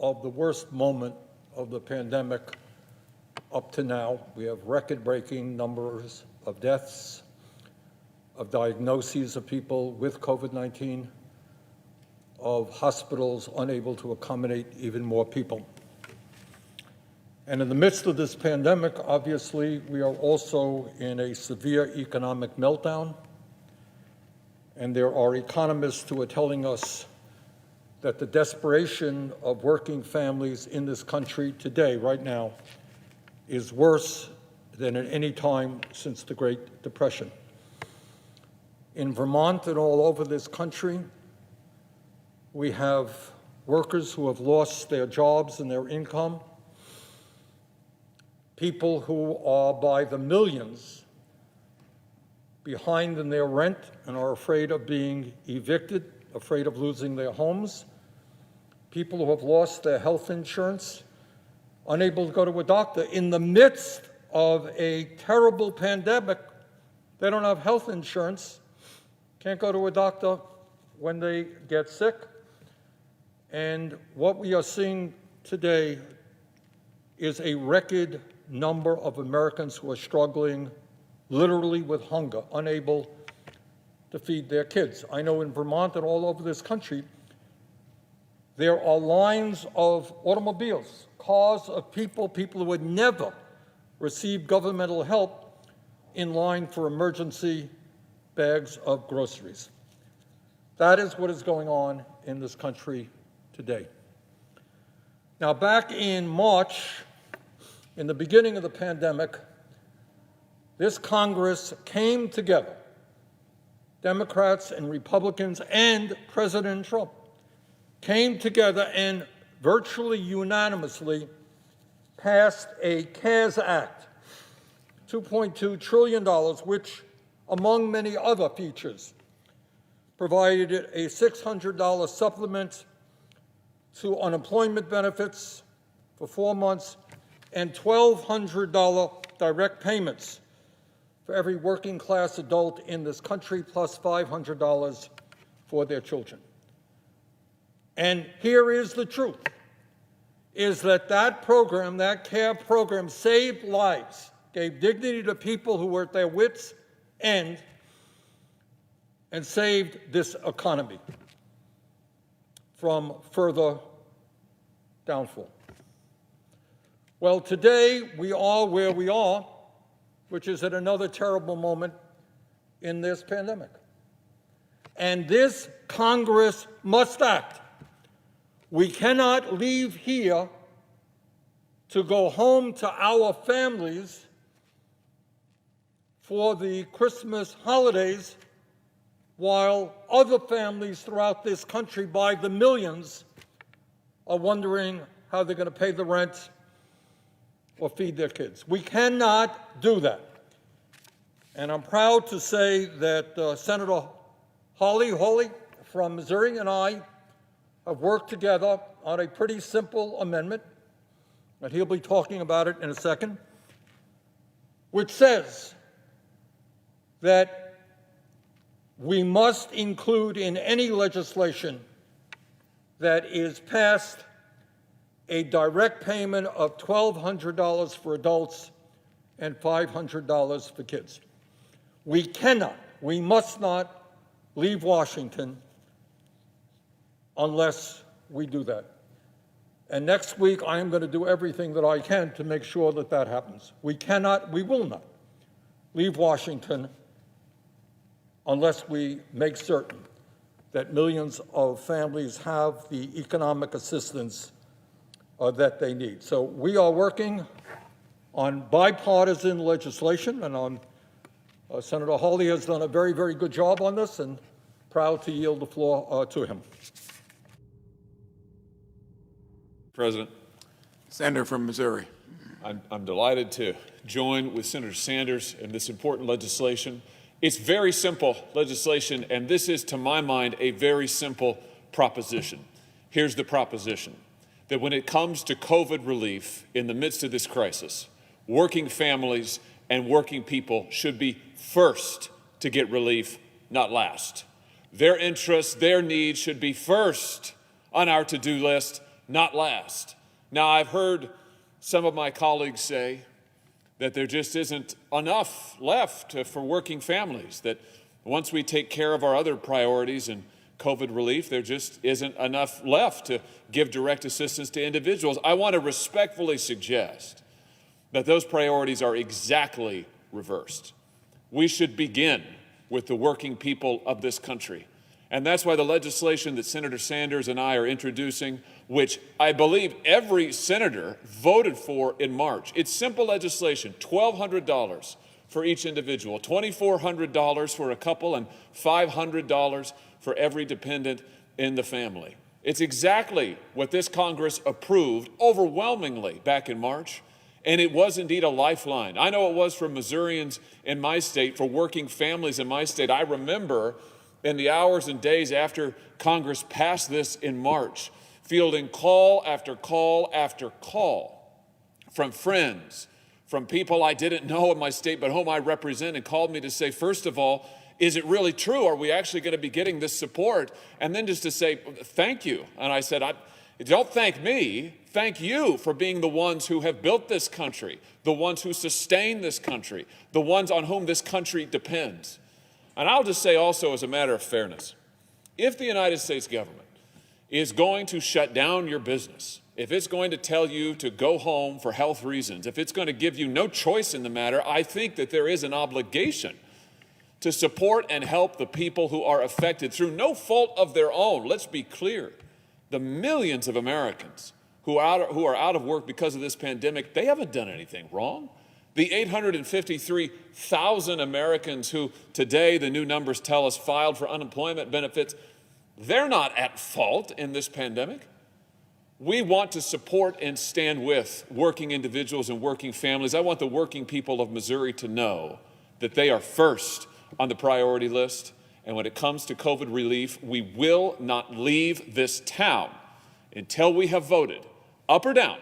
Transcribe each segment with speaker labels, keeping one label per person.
Speaker 1: of the worst moment of the pandemic up to now. We have record-breaking numbers of deaths, of diagnoses of people with COVID-19, of hospitals unable to accommodate even more people. And in the midst of this pandemic, obviously, we are also in a severe economic meltdown. And there are economists who are telling us that the desperation of working families in this country today, right now, is worse than at any time since the Great Depression. In Vermont and all over this country, we have workers who have lost their jobs and their income, people who are by the millions behind in their rent and are afraid of being evicted, afraid of losing their homes, people who have lost their health insurance, unable to go to a doctor. In the midst of a terrible pandemic, they don't have health insurance, can't go to a doctor when they get sick. And what we are seeing today is a record number of Americans who are struggling literally with hunger, unable to feed their kids. I know in Vermont and all over this country, there are lines of automobiles, cars of people who would never receive governmental help in line for emergency bags of groceries. That is what is going on in this country today. Now, back in March, in the beginning of the pandemic, this Congress came together, Democrats and Republicans and President Trump came together and virtually unanimously passed a CARES Act, $2.2 trillion, which, among many other features, provided a $600 supplement to unemployment benefits for 4 months and $1,200 direct payments for every working-class adult in this country, plus $500 for their children. And here is the truth, is that program, that CARE program, saved lives, gave dignity to people who were at their wits' end, and saved this economy from further downfall. Well, today we are where we are, which is at another terrible moment in this pandemic. And this Congress must act. We cannot leave here to go home to our families for the Christmas holidays while other families throughout this country by the millions are wondering how they're going to pay the rent or feed their kids. We cannot do that. And I'm proud to say that Senator Hawley from Missouri and I have worked together on a pretty simple amendment, and he'll be talking about it in a second, which says that we must include in any legislation that is passed a direct payment of $1,200 for adults and $500 for kids. We must not leave Washington unless we do that. And next week, I am going to do everything that I can to make sure that that happens. We will not leave Washington unless we make certain that millions of families have the economic assistance that they need. So we are working on bipartisan legislation, and Senator Hawley has done a very, very good job on this, and proud to yield the floor to him.
Speaker 2: President.
Speaker 3: Senator from Missouri.
Speaker 2: I'm delighted to join with Senator Sanders in this important legislation. It's very simple legislation, and this is, to my mind, a very simple proposition. Here's the proposition, that when it comes to COVID relief in the midst of this crisis, working families and working people should be first to get relief, not last. Their interests, their needs should be first on our to-do list, not last. Now, I've heard some of my colleagues say that there just isn't enough left for working families, that once we take care of our other priorities and COVID relief, there just isn't enough left to give direct assistance to individuals. I want to respectfully suggest that those priorities are exactly reversed. We should begin with the working people of this country. And that's why the legislation that Senator Sanders and I are introducing, which I believe every senator voted for in March. It's simple legislation, $1,200 for each individual, $2,400 for a couple, and $500 for every dependent in the family. It's exactly what this Congress approved overwhelmingly back in March, and it was indeed a lifeline. I know it was for Missourians in my state, for working families in my state. I remember in the hours and days after Congress passed this in March, fielding call after call after call from friends, from people I didn't know in my state but whom I represent, and called me to say, first of all, is it really true? Are we actually going to be getting this support? And then just to say, thank you. And I said, don't thank me. Thank you for being the ones who have built this country, the ones who sustain this country, the ones on whom this country depends. And I'll just say also, as a matter of fairness, if the United States government is going to shut down your business, if it's going to tell you to go home for health reasons, if it's going to give you no choice in the matter, I think that there is an obligation to support and help the people who are affected through no fault of their own. Let's be clear. The millions of Americans who are out of work because of this pandemic, they haven't done anything wrong. The 853,000 Americans who today, the new numbers tell us, filed for unemployment benefits, they're not at fault in this pandemic. We want to support and stand with working individuals and working families. I want the working people of Missouri to know that they are first on the priority list. And when it comes to COVID relief, we will not leave this town until we have voted, up or down,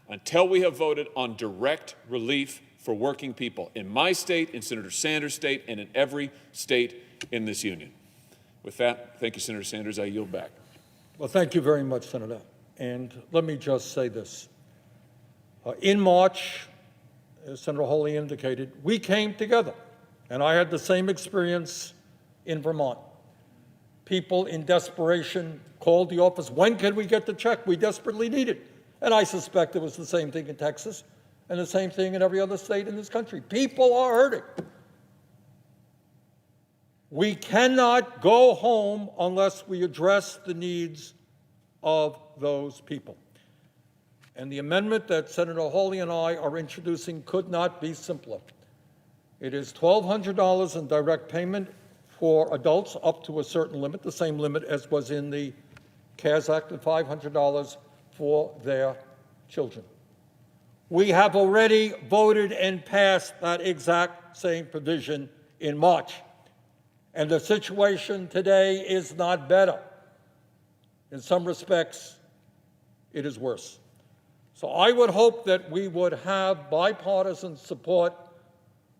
Speaker 2: until we have voted on direct relief for working people in my state, in Senator Sanders' state, and in every state in this union. With that, thank you, Senator Sanders. I yield back.
Speaker 1: Well, thank you very much, Senator. And let me just say this. In March, as Senator Hawley indicated, we came together, and I had the same experience in Vermont. People in desperation called the office, when can we get the check? We desperately need it. And I suspect it was the same thing in Texas and the same thing in every other state in this country. People are hurting. We cannot go home unless we address the needs of those people. And the amendment that Senator Hawley and I are introducing could not be simpler. It is $1,200 in direct payment for adults up to a certain limit, the same limit as was in the CARES Act, and $500 for their children. We have already voted and passed that exact same provision in March. And the situation today is not better. In some respects, it is worse. So I would hope that we would have bipartisan support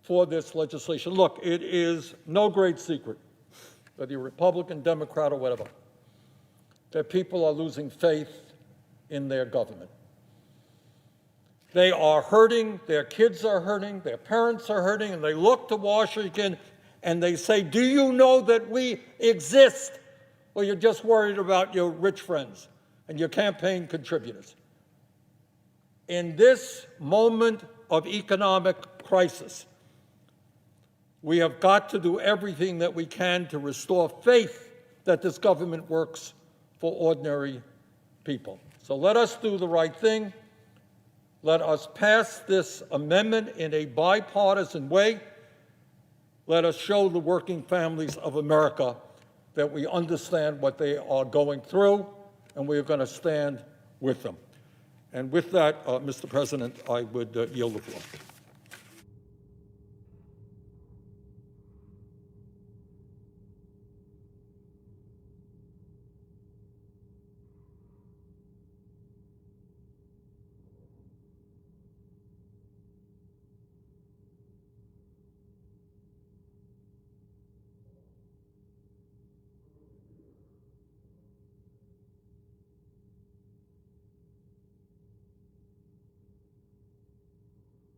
Speaker 1: for this legislation. Look, it is no great secret, whether you're Republican, Democrat, or whatever, that people are losing faith in their government. They are hurting, their kids are hurting, their parents are hurting, and they look to Washington and they say, do you know that we exist? Or you're just worried about your rich friends and your campaign contributors. In this moment of economic crisis, we have got to do everything that we can to restore faith that this government works for ordinary people. So let us do the right thing. Let us pass this amendment in a bipartisan way. Let us show the working families of America that we understand what they are going through, and we are going to stand with them. And with that, Mr. President, I would yield the floor.